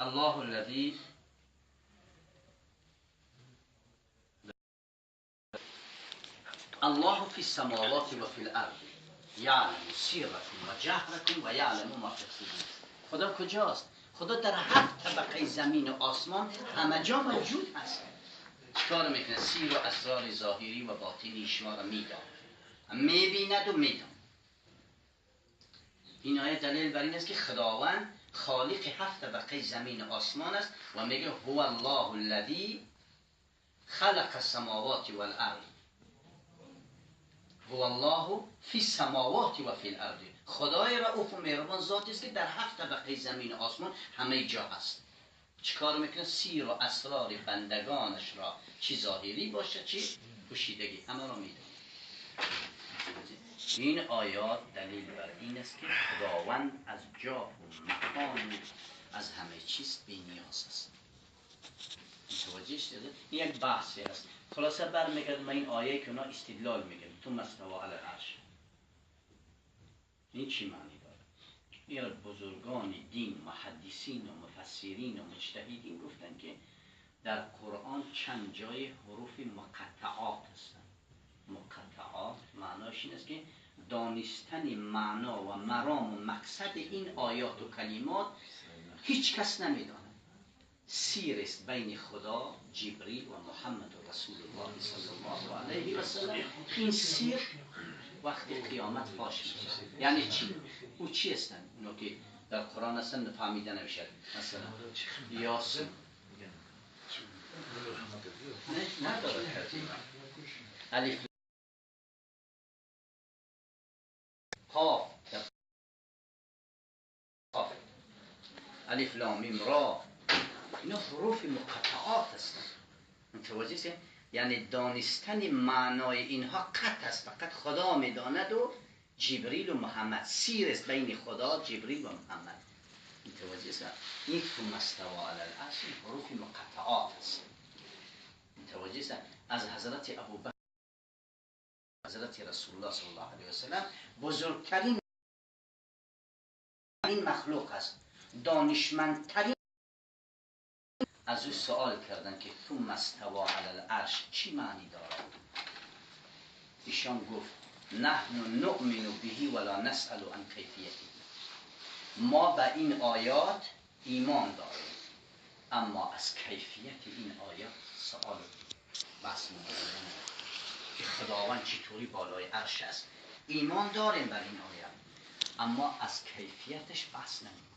الله الذي الله في السماوات و فی الارض یعلم سرکم و جهرکم و یعلم ما تکسبون. خدا کجاست؟ خدا در هر طبقه زمین و آسمان همه جا موجود هست. چیکار میکنه؟ سیر و اسرار ظاهری و باطنی شما را میداند، میبیند و میداند. این آیه دلیل بر این است که خداوند خالق هفت طبقه زمین و آسمان است و میگه هو الله الذی خلق السماوات والارض. هو الله فی السماوات و فی الارض. خدای رؤوف و مهربان ذاتی است که در هفت طبقه زمین و آسمان همه جا هست. چیکار میکنه؟ سیر و اسرار بندگانش را چی ظاهری باشه چی پوشیدگی همه را میدونه. این آیات دلیل بر این است که خداوند از جا و مکان از همه چیز بی‌نیاز است. متوجه شده؟ این یک بحثی است. خلاصه برمیگردم این آیه که اونا استدلال میگن ثم استوى علی العرش. این چی معنی داره؟ این بزرگان دین، محدثین و مفسرین و مجتهدین گفتن که در قرآن چند جای حروف مقطعات هستند. مقطعات معناش این است که دانستن معنا و مرام و مقصد این آیات و کلمات هیچ کس نمیداند. سیر است بین خدا، جبریل و محمد و رسول الله صلی الله علیه و سلم. این سیر وقتی قیامت فاش میشه. یعنی چی؟ او چی هستن؟ اونو که در قرآن هستن فهمیده نمیشه. مثلا یاسین نه نداره الف قاف الف لام میم را، اینا حروف مقطعات هستند. متوجه هستید؟ یعنی دانستن معنای اینها قطع است، فقط خدا میداند و جبریل و محمد. سیر است بین خدا، جبریل و محمد. متوجه هستید؟ این ثم استوى علی العرش حروف مقطعات است. متوجه هستید؟ از حضرت ابوبکر، حضرت رسول الله صلی الله علیه و سلم بزرگترین این مخلوق است، دانشمندترین. از او سوال کردن که ثم استوى علی العرش چی معنی دارد؟ ایشان گفت نحن نؤمن به ولا نسأل عن کیفیته. ما به این آیات ایمان داریم اما از کیفیت این آیات سوال بحث می‌کنیم که خداوند چطوری بالای عرش است. ایمان داریم بر این آیات اما از کیفیتش بحث نمی‌کنیم.